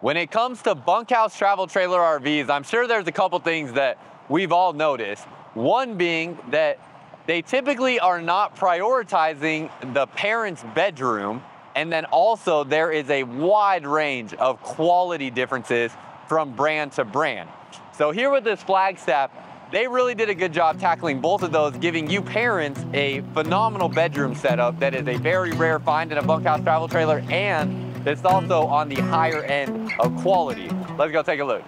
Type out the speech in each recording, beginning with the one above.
When it comes to bunkhouse travel trailer RVs, I'm sure there's a couple things that we've all noticed. One being that they typically are not prioritizing the parent's bedroom, and then also there is a wide range of quality differences from brand to brand. So here with this Flagstaff, they really did a good job tackling both of those, giving you parents a phenomenal bedroom setup that is a very rare find in a bunkhouse travel trailer, and it's also on the higher end of quality. Let's go take a look.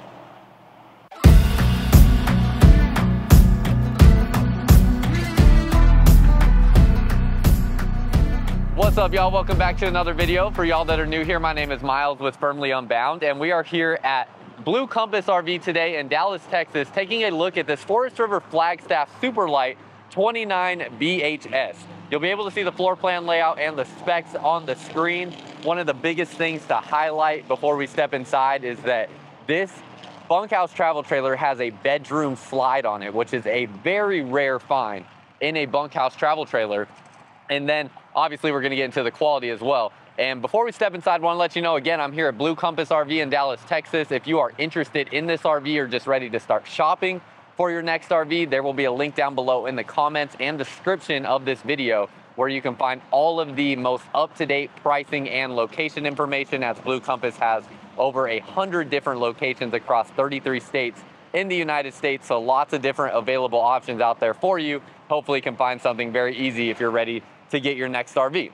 What's up, y'all? Welcome back to another video. For y'all that are new here, my name is Myles with Firmly Unbound, and we are here at Blue Compass RV today in Dallas, Texas, taking a look at this Forest River Flagstaff Super Lite 29 BHS. You'll be able to see the floor plan layout and the specs on the screen. One of the biggest things to highlight before we step inside is that this bunkhouse travel trailer has a bedroom slide on it, which is a very rare find in a bunkhouse travel trailer. And then obviously we're gonna get into the quality as well. And before we step inside, I wanna let you know, again, I'm here at Blue Compass RV in Dallas, Texas. If you are interested in this RV or just ready to start shopping for your next RV, there will be a link down below in the comments and description of this video where you can find all of the most up-to-date pricing and location information, as Blue Compass has over 100 different locations across 33 states in the United States. So lots of different available options out there for you. Hopefully you can find something very easy if you're ready to get your next RV.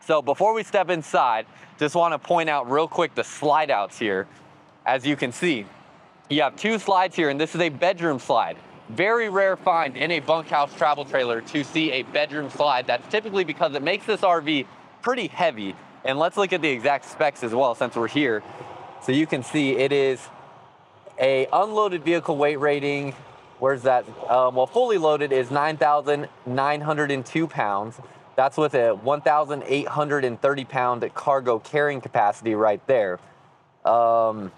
So before we step inside, just want to point out real quick the slide outs here. As you can see, you have two slides here, and this is a bedroom slide. Very rare find in a bunkhouse travel trailer to see a bedroom slide. That's typically because it makes this RV pretty heavy. And let's look at the exact specs as well since we're here. So you can see it is a unloaded vehicle weight rating. Where's that? Well, fully loaded is 9,902 pounds. That's with a 1,830 pound cargo carrying capacity right there. My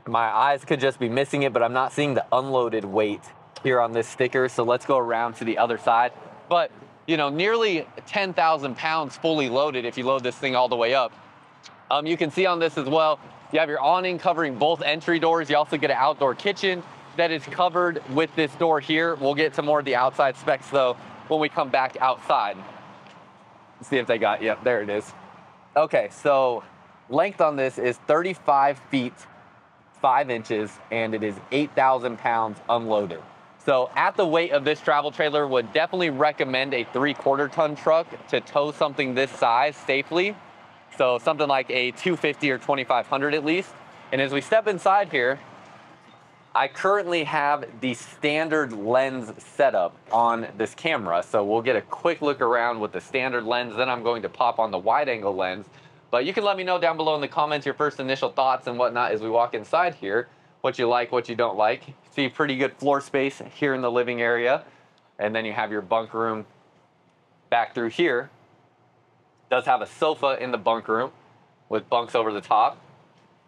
eyes could just be missing it, but I'm not seeing the unloaded weight here on this sticker. So let's go around to the other side. But, you know, nearly 10,000 pounds fully loaded if you load this thing all the way up. You can see on this as well, you have your awning covering both entry doors. You also get an outdoor kitchen that is covered with this door here. We'll get to more of the outside specs though when we come back outside. Let's see if they got, yep, there it is. Okay, so length on this is 35 feet, 5 inches, and it is 8,000 pounds unloaded. So at the weight of this travel trailer, would definitely recommend a 3/4 ton truck to tow something this size safely. So something like a 250 or 2500 at least. And as we step inside here, I currently have the standard lens setup on this camera. So we'll get a quick look around with the standard lens. Then I'm going to pop on the wide angle lens. But you can let me know down below in the comments your first initial thoughts and whatnot as we walk inside here. What you like, what you don't like. See pretty good floor space here in the living area. And then you have your bunk room back through here. Does have a sofa in the bunk room with bunks over the top.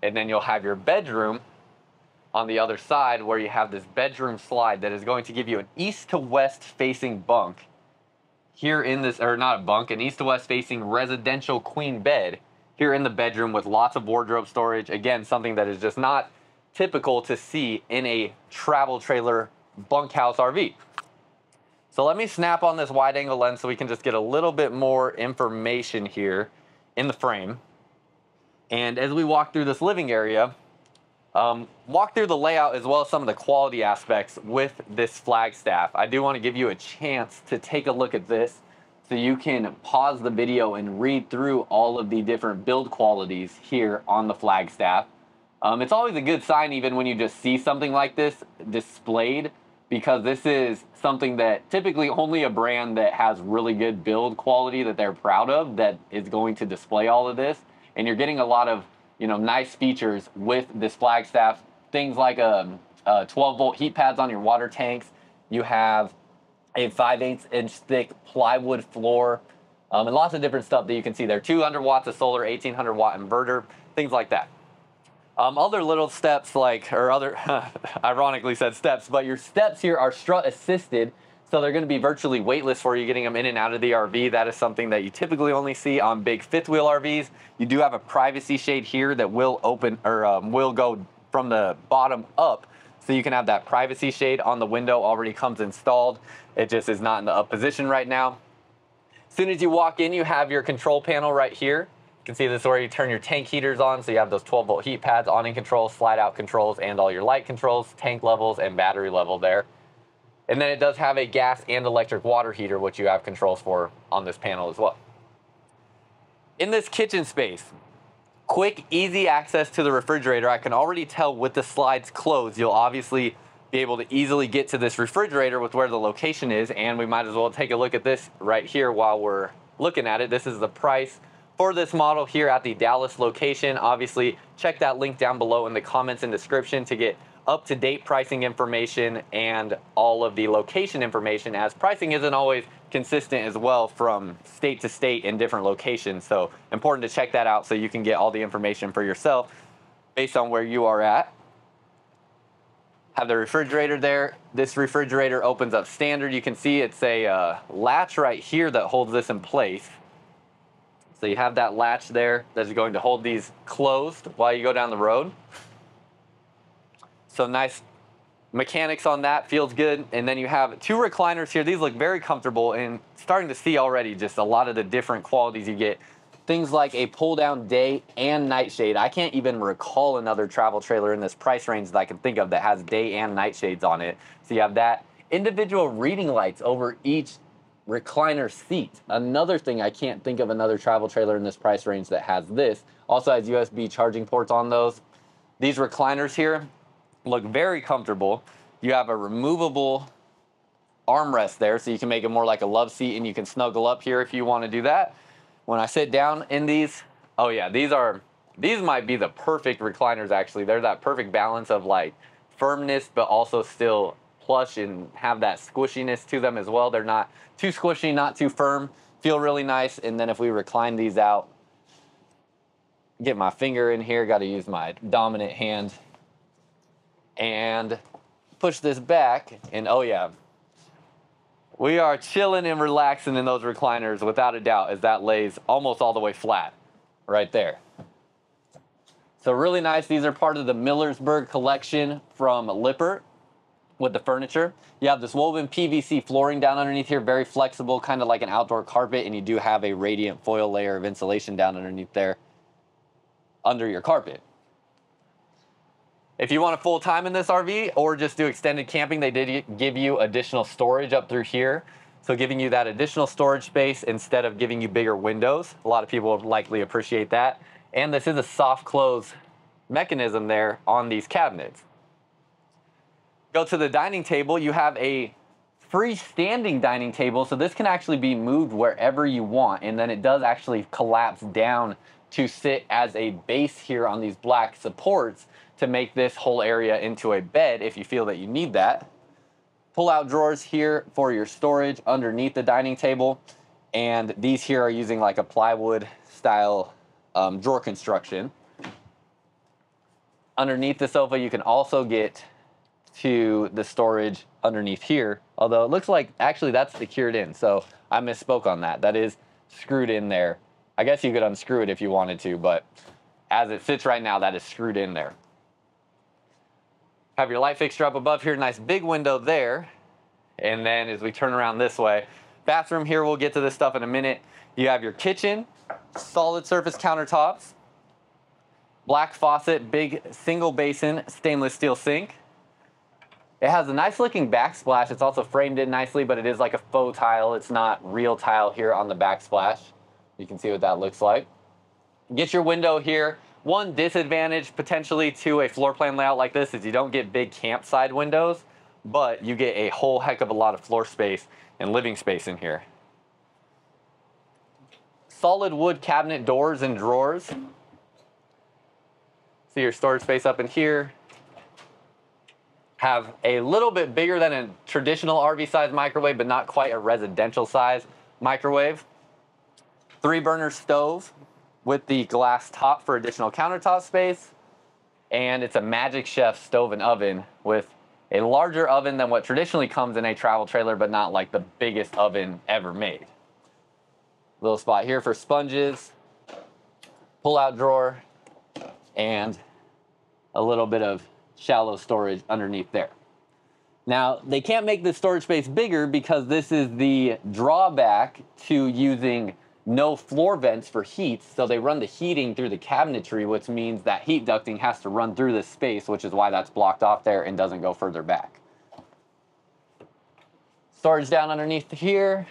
And then you'll have your bedroom on the other side where you have this bedroom slide that is going to give you an east to west facing bunk here in this, or not a bunk, an east to west facing residential queen bed here in the bedroom with lots of wardrobe storage. Again, something that is just not typical to see in a travel trailer bunkhouse RV. So let me snap on this wide angle lens so we can just get a little bit more information here in the frame. And as we walk through this living area, walk through the layout as well as some of the quality aspects with this Flagstaff. I do want to give you a chance to take a look at this so you can pause the video and read through all of the different build qualities here on the Flagstaff. It's always a good sign even when you just see something like this displayed, because this is something that typically only a brand that has really good build quality that they're proud of that is going to display all of this. And you're getting a lot of, you know, nice features with this Flagstaff. Things like 12-volt heat pads on your water tanks. You have a 5/8 inch thick plywood floor, and lots of different stuff that you can see there. 200 watts of solar, 1800 watt inverter, things like that. Other little steps like, or other, ironically said steps, but your steps here are strut assisted. So they're going to be virtually weightless for you getting them in and out of the RV. That is something that you typically only see on big fifth wheel RVs. You do have a privacy shade here that will open or will go from the bottom up. So you can have that privacy shade on the window already comes installed. It just is not in the up position right now. As soon as you walk in, you have your control panel right here. You can see this is where you turn your tank heaters on. So you have those 12-volt heat pads, awning controls, slide out controls, and all your light controls, tank levels, and battery level there. And then it does have a gas and electric water heater, which you have controls for on this panel as well. In this kitchen space, quick, easy access to the refrigerator. I can already tell with the slides closed, you'll obviously be able to easily get to this refrigerator with where the location is. And we might as well take a look at this right here while we're looking at it. This is the price for this model here at the Dallas location. Obviously, check that link down below in the comments and description to get up-to-date pricing information and all of the location information, as pricing isn't always consistent as well from state to state in different locations. So important to check that out so you can get all the information for yourself based on where you are at. Have the refrigerator there. This refrigerator opens up standard. You can see it's a latch right here that holds this in place. So you have that latch there that's going to hold these closed while you go down the road. So nice mechanics on that, feels good. And then you have two recliners here. These look very comfortable, and starting to see already just a lot of the different qualities you get. Things like a pull down day and night shade. I can't even recall another travel trailer in this price range that I can think of that has day and night shades on it. So you have that. Individual reading lights over each recliner seat. Another thing, I can't think of another travel trailer in this price range that has this. Also has USB charging ports on those. These recliners here look very comfortable. You have a removable armrest there, so you can make it more like a love seat, and you can snuggle up here if you want to do that. When I sit down in these, oh yeah, these might be the perfect recliners actually. They're that perfect balance of like firmness, but also still plush and have that squishiness to them as well. They're not too squishy, not too firm, feel really nice. And then if we recline these out, get my finger in here, got to use my dominant hand and push this back, and oh yeah, we are chilling and relaxing in those recliners without a doubt, as that lays almost all the way flat right there. So really nice. These are part of the Millersburg collection from Lippert with the furniture. You have this woven PVC flooring down underneath here, very flexible, kind of like an outdoor carpet, and you do have a radiant foil layer of insulation down underneath there under your carpet. If you want a full time in this RV or just do extended camping, they did give you additional storage up through here. So giving you that additional storage space instead of giving you bigger windows. A lot of people would likely appreciate that. And this is a soft close mechanism there on these cabinets. Go to the dining table. You have a freestanding dining table. So this can actually be moved wherever you want. And then it does actually collapse down to sit as a base here on these black supports to make this whole area into a bed if you feel that you need that. Pull-out drawers here for your storage underneath the dining table. And these here are using like a plywood style drawer construction. Underneath the sofa, you can also get to the storage underneath here. Although it looks like actually that's secured in. So I misspoke on that. That is screwed in there. I guess you could unscrew it if you wanted to, but as it sits right now, that is screwed in there. Have your light fixture up above here, nice big window there. And then as we turn around this way, bathroom here, we'll get to this stuff in a minute. You have your kitchen, solid surface countertops, black faucet, big single basin, stainless steel sink. It has a nice looking backsplash. It's also framed in nicely, but it is like a faux tile. It's not real tile here on the backsplash. You can see what that looks like. Get your window here. One disadvantage potentially to a floor plan layout like this is you don't get big campside windows, but you get a whole heck of a lot of floor space and living space in here. Solid wood cabinet doors and drawers. See your storage space up in here. Have a little bit bigger than a traditional RV size microwave, but not quite a residential size microwave. 3-burner stove with the glass top for additional countertop space. And it's a Magic Chef stove and oven with a larger oven than what traditionally comes in a travel trailer, but not like the biggest oven ever made. Little spot here for sponges, pull-out drawer, and a little bit of shallow storage underneath there. Now, they can't make this storage space bigger because this is the drawback to using no floor vents for heat. So they run the heating through the cabinetry, which means that heat ducting has to run through this space, which is why that's blocked off there and doesn't go further back. Storage down underneath here.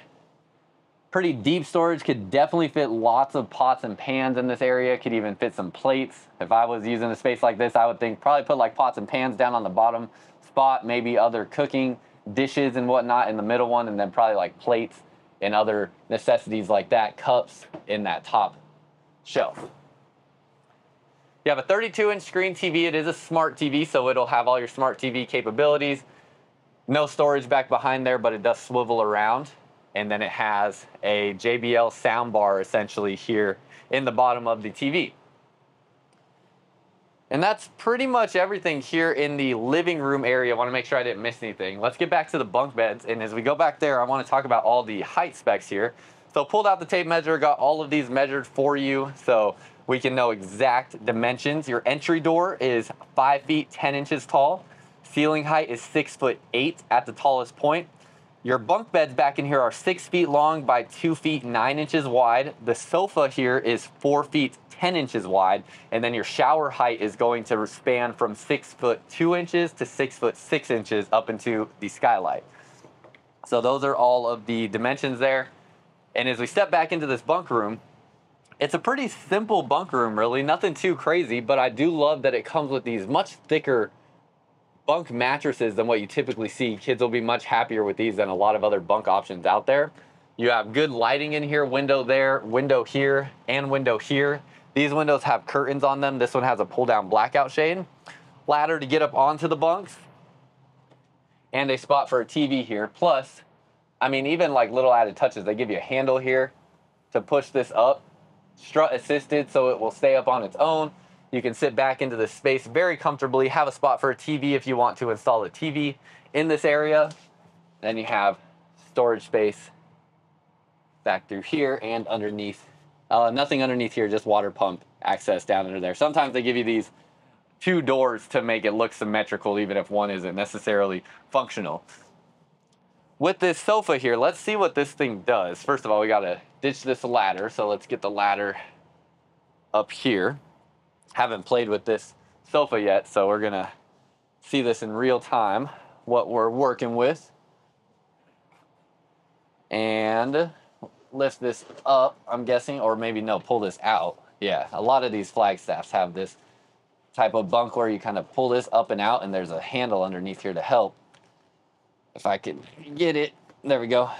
Pretty deep storage, could definitely fit lots of pots and pans in this area, could even fit some plates. If I was using a space like this, I would think probably put like pots and pans down on the bottom spot, maybe other cooking dishes and whatnot in the middle one, and then probably like plates and other necessities like that, cups in that top shelf. You have a 32-inch screen TV. It is a smart TV, so it'll have all your smart TV capabilities. No storage back behind there, but it does swivel around. And then it has a JBL sound bar essentially here in the bottom of the TV. And that's pretty much everything here in the living room area. I want to make sure I didn't miss anything. Let's get back to the bunk beds. And as we go back there, I want to talk about all the height specs here. So pulled out the tape measure, got all of these measured for you so we can know exact dimensions. Your entry door is 5 feet 10 inches tall. Ceiling height is 6'8" at the tallest point. Your bunk beds back in here are 6 feet long by 2 feet 9 inches wide. The sofa here is 4 feet 10 inches wide. And then your shower height is going to span from 6'2" to 6'6" up into the skylight. So those are all of the dimensions there. And as we step back into this bunk room, it's a pretty simple bunk room, really. Nothing too crazy, but I do love that it comes with these much thicker bunk mattresses than what you typically see. Kids will be much happier with these than a lot of other bunk options out there. You have good lighting in here, window there, window here, and window here. These windows have curtains on them. This one has a pull down blackout shade. Ladder to get up onto the bunks. And a spot for a TV here. Plus, I mean, even like little added touches, they give you a handle here to push this up. Strut assisted, so it will stay up on its own. You can sit back into this space very comfortably, have a spot for a TV if you want to install a TV in this area. Then you have storage space back through here and underneath. Nothing underneath here, just water pump access down under there. Sometimes they give you these two doors to make it look symmetrical, even if one isn't necessarily functional. With this sofa here, let's see what this thing does. First of all, we gotta ditch this ladder, so let's get the ladder up here. Haven't played with this sofa yet, so we're gonna see this in real time, what we're working with. And lift this up, I'm guessing, or maybe no, pull this out. Yeah, a lot of these Flagstaffs have this type of bunk where you kind of pull this up and out, and there's a handle underneath here to help. If I can get it, there we go.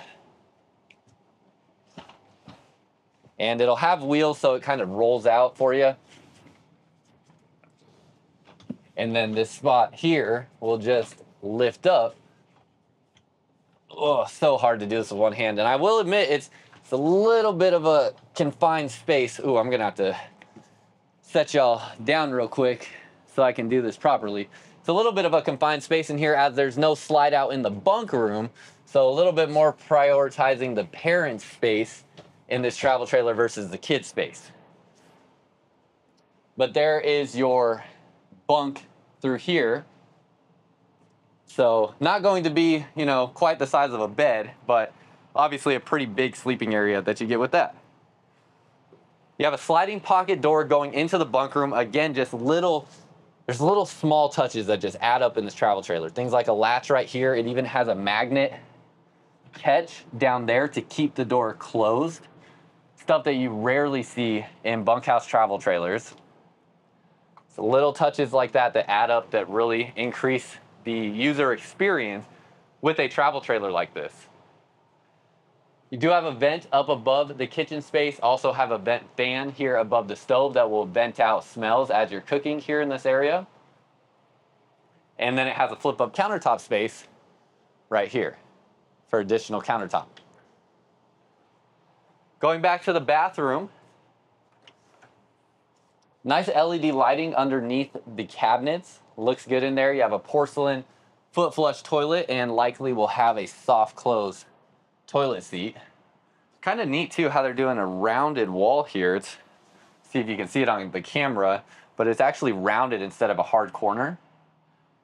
And it'll have wheels, so it kind of rolls out for you. And then this spot here will just lift up. Oh, so hard to do this with one hand. And I will admit, it's a little bit of a confined space. Ooh, I'm gonna have to set y'all down real quick so I can do this properly. It's a little bit of a confined space in here as there's no slide out in the bunk room. So a little bit more prioritizing the parent space in this travel trailer versus the kid space. But there is your bunk through here. So not going to be, you know, quite the size of a bed, but obviously a pretty big sleeping area that you get with that. You have a sliding pocket door going into the bunk room. Again, just there's little small touches that just add up in this travel trailer. Things like a latch right here. It even has a magnet catch down there to keep the door closed. Stuff that you rarely see in bunkhouse travel trailers. So little touches like that that add up that really increase the user experience with a travel trailer like this. You do have a vent up above the kitchen space. Also have a vent fan here above the stove that will vent out smells as you're cooking here in this area. And then it has a flip up countertop space right here for additional countertop. Going back to the bathroom, nice LED lighting underneath the cabinets. Looks good in there. You have a porcelain foot flush toilet, and likely will have a soft close toilet seat. Kind of neat too how they're doing a rounded wall here. It's, see if you can see it on the camera, but it's actually rounded instead of a hard corner.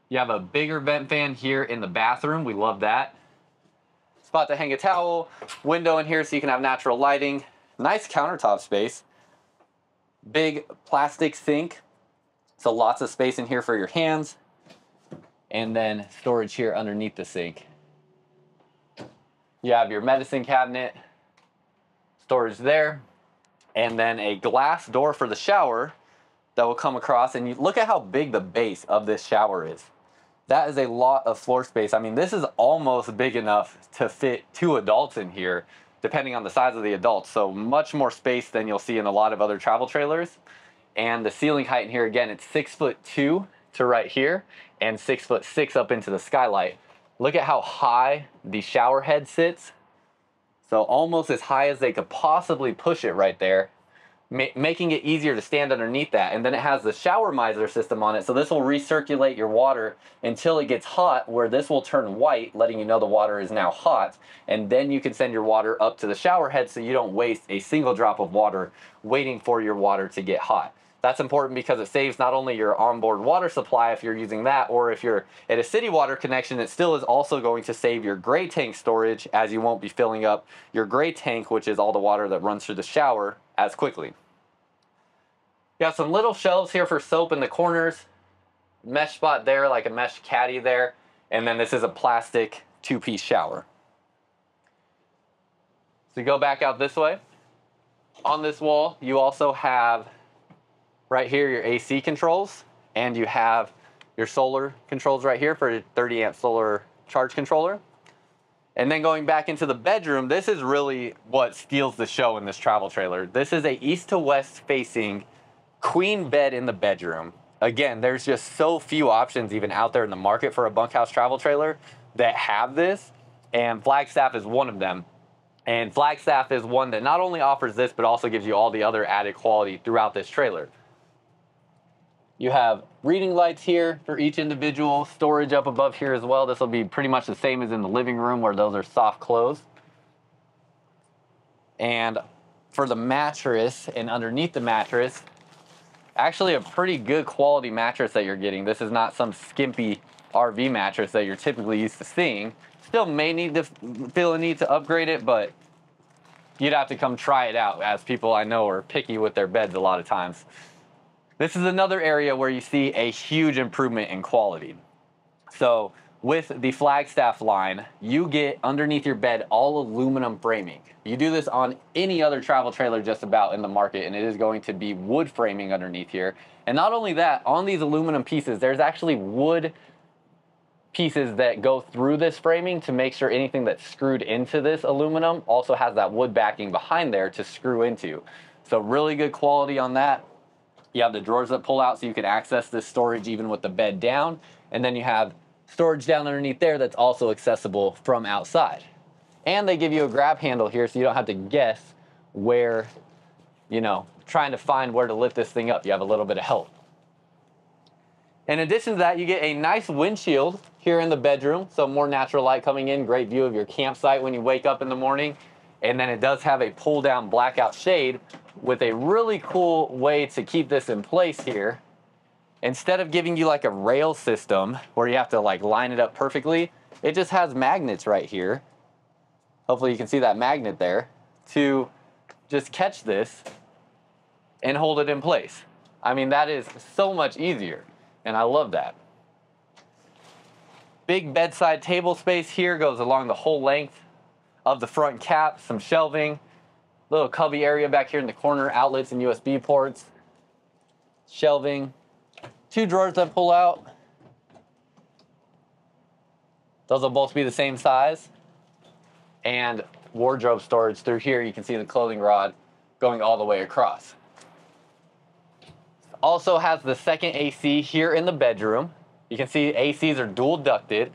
You have a bigger vent fan here in the bathroom. We love that. Spot to hang a towel, window in here so you can have natural lighting. Nice countertop space. Big plastic sink. So lots of space in here for your hands. And then storage here underneath the sink. You have your medicine cabinet, storage there, and then a glass door for the shower that will come across. And you look at how big the base of this shower is. That is a lot of floor space. I mean, this is almost big enough to fit 2 adults in here, depending on the size of the adults. So much more space than you'll see in a lot of other travel trailers. And the ceiling height in here, again, it's 6'2" to right here and 6'6" up into the skylight. Look at how high the shower head sits. So almost as high as they could possibly push it right there, making it easier to stand underneath that. And then it has the shower miser system on it. So this will recirculate your water until it gets hot, where this will turn white, letting you know the water is now hot. And then you can send your water up to the shower head so you don't waste a single drop of water waiting for your water to get hot. That's important because it saves not only your onboard water supply if you're using that, or if you're at a city water connection, it still is also going to save your gray tank storage, as you won't be filling up your gray tank, which is all the water that runs through the shower, as quickly. You got some little shelves here for soap in the corners, mesh spot there, like a mesh caddy there, and then this is a plastic 2-piece shower. So you go back out this way. On this wall, you also have right here your AC controls, and you have your solar controls right here for a 30 amp solar charge controller. And then going back into the bedroom, this is really what steals the show in this travel trailer. This is a east to west facing queen bed in the bedroom. Again, there's just so few options even out there in the market for a bunkhouse travel trailer that have this, and Flagstaff is one of them. And Flagstaff is one that not only offers this, but also gives you all the other added quality throughout this trailer. You have reading lights here for each individual, storage up above here as well. This will be pretty much the same as in the living room, where those are soft close. And for the mattress and underneath the mattress, actually a pretty good quality mattress that you're getting. This is not some skimpy RV mattress that you're typically used to seeing. Still may need to feel a need to upgrade it, but you'd have to come try it out, as people I know are picky with their beds a lot of times. This is another area where you see a huge improvement in quality. So with the Flagstaff line, you get underneath your bed all aluminum framing. You do this on any other travel trailer just about in the market, and it is going to be wood framing underneath here. And not only that, on these aluminum pieces, there's actually wood pieces that go through this framing to make sure anything that's screwed into this aluminum also has that wood backing behind there to screw into. So really good quality on that. You have the drawers that pull out so you can access this storage even with the bed down. And then you have storage down underneath there that's also accessible from outside. And they give you a grab handle here so you don't have to guess where, trying to find where to lift this thing up. You have a little bit of help. In addition to that, you get a nice windshield here in the bedroom. So more natural light coming in, great view of your campsite when you wake up in the morning. And then it does have a pull down blackout shade with a really cool way to keep this in place here. Instead of giving you like a rail system where you have to like line it up perfectly, it just has magnets right here. Hopefully you can see that magnet there to just catch this and hold it in place. I mean, that is so much easier, and I love that. Big bedside table space here goes along the whole length of the front cap, some shelving, little cubby area back here in the corner, outlets and USB ports, shelving, 2 drawers that pull out. Those will both be the same size. And wardrobe storage through here. You can see the clothing rod going all the way across. Also has the second AC here in the bedroom. You can see ACs are dual ducted.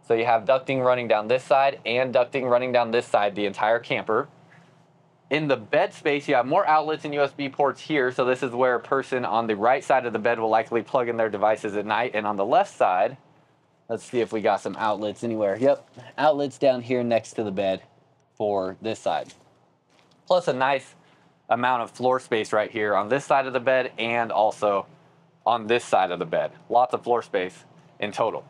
So you have ducting running down this side and ducting running down this side, the entire camper. In the bed space, you have more outlets and USB ports here. So this is where a person on the right side of the bed will likely plug in their devices at night. And on the left side, Let's see if we got some outlets anywhere. Yep, outlets down here next to the bed for this side. Plus a nice amount of floor space right here on this side of the bed and also on this side of the bed. Lots of floor space in total.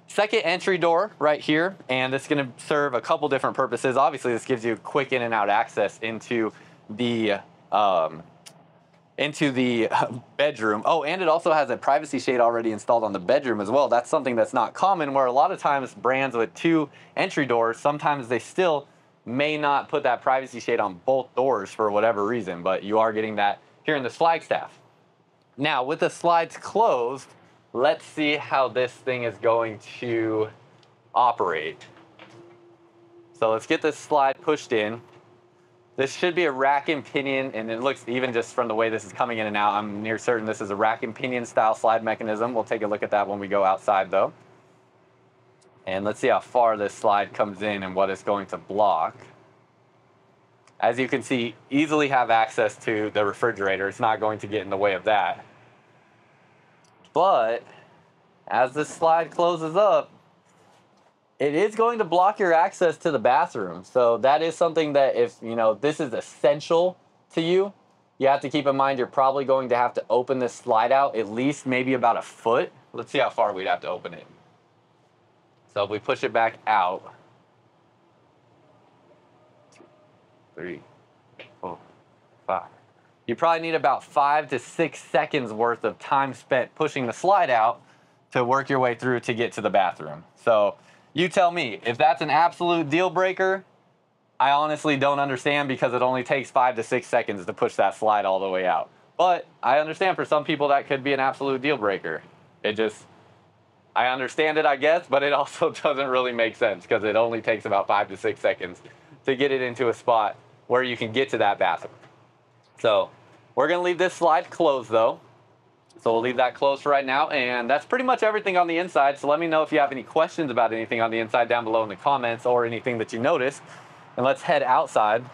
Second entry door right here, and it's going to serve a couple different purposes. Obviously, this gives you quick in and out access into the bedroom. Oh, and it also has a privacy shade already installed on the bedroom as well. That's something that's not common, where a lot of times brands with 2 entry doors, sometimes they still may not put that privacy shade on both doors for whatever reason, but you are getting that here in this Flagstaff. Now, with the slides closed, let's see how this thing is going to operate. So let's get this slide pushed in. This should be a rack and pinion, and it looks, even just from the way this is coming in and out, I'm near certain this is a rack and pinion style slide mechanism. We'll take a look at that when we go outside though. And let's see how far this slide comes in and what it's going to block. As you can see, easily have access to the refrigerator. It's not going to get in the way of that. But as this slide closes up, it is going to block your access to the bathroom. So that is something that, if you know this is essential to you, you have to keep in mind you're probably going to have to open this slide out at least maybe about a foot. Let's see how far we'd have to open it. So if we push it back out, 2, 3, 4, 5. You probably need about 5 to 6 seconds worth of time spent pushing the slide out to work your way through to get to the bathroom. So you tell me, if that's an absolute deal breaker, I honestly don't understand, because it only takes 5 to 6 seconds to push that slide all the way out. But I understand for some people that could be an absolute deal breaker. I understand it, I guess, but it also doesn't really make sense, because it only takes about 5 to 6 seconds to get it into a spot where you can get to that bathroom. So we're going to leave this slide closed though. So we'll leave that closed for right now, and that's pretty much everything on the inside. So let me know if you have any questions about anything on the inside down below in the comments, or anything that you noticed. And let's head outside.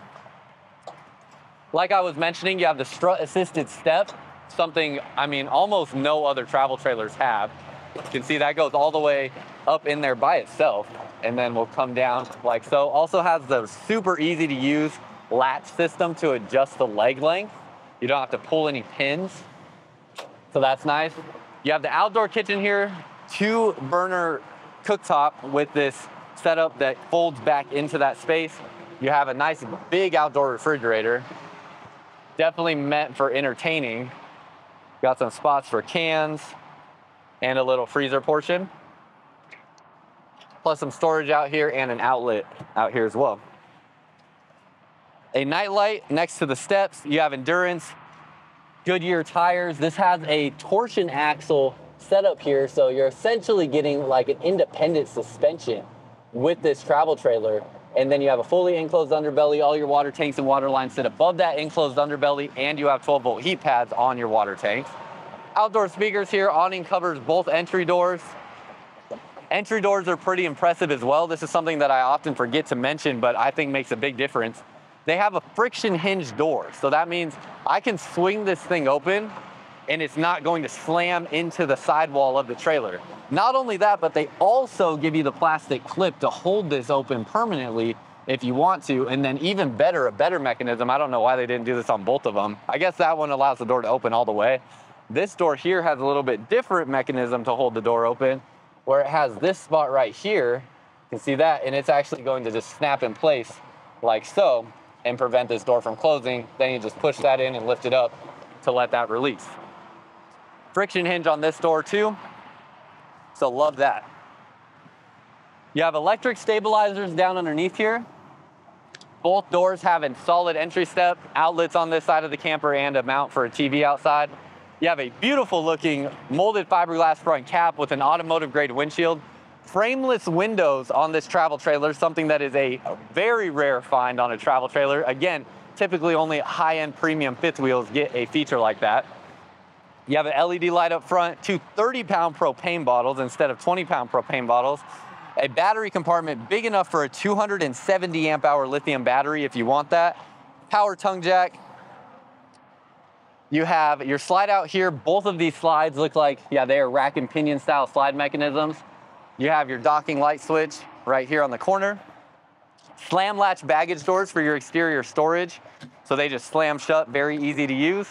Like I was mentioning, you have the strut assisted step, something, I mean, almost no other travel trailers have. You can see that goes all the way up in there by itself, and then we'll come down like so. Also has the super easy to use latch system to adjust the leg length. You don't have to pull any pins, so that's nice. You have the outdoor kitchen here, 2 burner cooktop with this setup that folds back into that space. You have a nice big outdoor refrigerator, definitely meant for entertaining. Got some spots for cans and a little freezer portion, plus some storage out here and an outlet out here as well. A night light next to the steps. You have endurance, Goodyear tires. This has a torsion axle setup here, so you're essentially getting like an independent suspension with this travel trailer. And then you have a fully enclosed underbelly. All your water tanks and water lines sit above that enclosed underbelly, and you have 12-volt heat pads on your water tanks. Outdoor speakers here. Awning covers both entry doors. Entry doors are pretty impressive as well. This is something that I often forget to mention, but I think makes a big difference. They have a friction hinge door. So that means I can swing this thing open and it's not going to slam into the sidewall of the trailer. Not only that, but they also give you the plastic clip to hold this open permanently if you want to. And then even better, a better mechanism. I don't know why they didn't do this on both of them. I guess that one allows the door to open all the way. This door here has a little bit different mechanism to hold the door open, where it has this spot right here. You can see that, and it's actually going to just snap in place like so and prevent this door from closing. Then you just push that in and lift it up to let that release. Friction hinge on this door too, so love that. You have electric stabilizers down underneath here. Both doors have a solid entry step, outlets on this side of the camper, and a mount for a TV outside. You have a beautiful looking molded fiberglass front cap with an automotive grade windshield. Frameless windows on this travel trailer, something that is a very rare find on a travel trailer. Again, typically only high-end premium fifth wheels get a feature like that. You have an LED light up front, 2 30-pound propane bottles instead of 20-pound propane bottles. A battery compartment big enough for a 270 amp hour lithium battery if you want that. Power tongue jack. You have your slide out here. Both of these slides look like, yeah, they are rack and pinion style slide mechanisms. You have your docking light switch right here on the corner. Slam latch baggage doors for your exterior storage. So they just slam shut, very easy to use.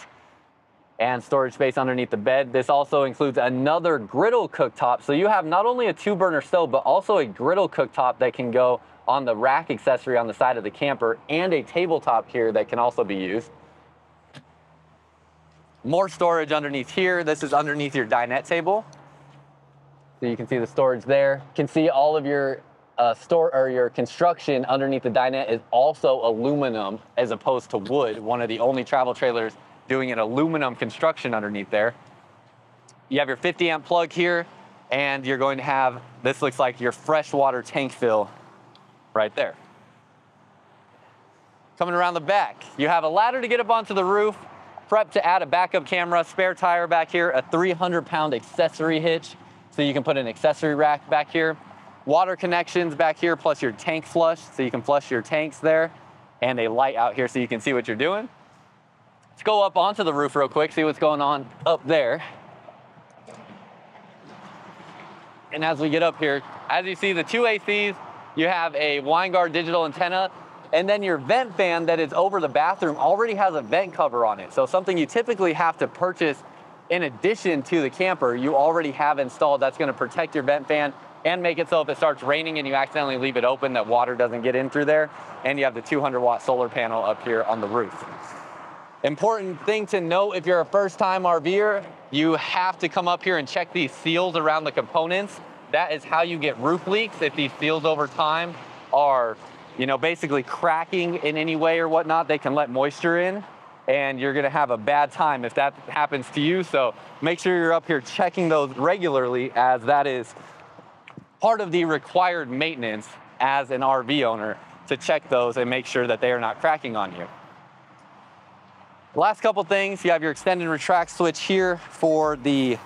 And storage space underneath the bed. This also includes another griddle cooktop. So you have not only a 2-burner stove, but also a griddle cooktop that can go on the rack accessory on the side of the camper, and a tabletop here that can also be used. More storage underneath here. This is underneath your dinette table. So you can see the storage there. You can see all of your your construction underneath the dinette is also aluminum as opposed to wood. One of the only travel trailers doing an aluminum construction underneath there. You have your 50 amp plug here, and you're going to have, this looks like your freshwater tank fill right there. Coming around the back, you have a ladder to get up onto the roof, prep to add a backup camera, spare tire back here, a 300-pound accessory hitch, so you can put an accessory rack back here. Water connections back here, plus your tank flush, so you can flush your tanks there, and a light out here so you can see what you're doing. Let's go up onto the roof real quick, see what's going on up there. And as we get up here, as you see the 2 ACs, you have a Winegard digital antenna, and then your vent fan that is over the bathroom already has a vent cover on it. So something you typically have to purchase in addition to the camper, you already have installed. That's gonna protect your vent fan and make it so if it starts raining and you accidentally leave it open, that water doesn't get in through there. And you have the 200-watt solar panel up here on the roof. Important thing to note, if you're a first-time RVer, you have to come up here and check these seals around the components. That is how you get roof leaks. If these seals over time are, basically cracking in any way or whatnot, they can let moisture in, and you're gonna have a bad time if that happens to you. So make sure you're up here checking those regularly, as that is part of the required maintenance as an RV owner, to check those and make sure that they are not cracking on you. Last couple things, you have your extend and retract switch here for the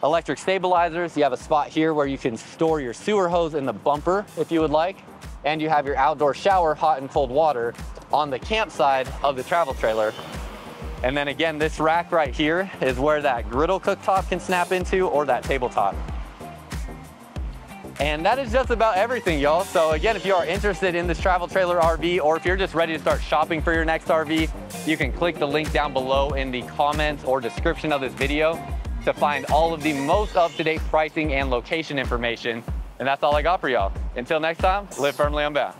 electric stabilizers. You have a spot here where you can store your sewer hose in the bumper if you would like. And you have your outdoor shower, hot and cold water, on the campsite of the travel trailer. And then again, this rack right here is where that griddle cooktop can snap into, or that tabletop. And that is just about everything, y'all. So again, if you are interested in this travel trailer RV, or if you're just ready to start shopping for your next RV, you can click the link down below in the comments or description of this video to find all of the most up-to-date pricing and location information. And that's all I got for y'all. Until next time, live firmly unbound.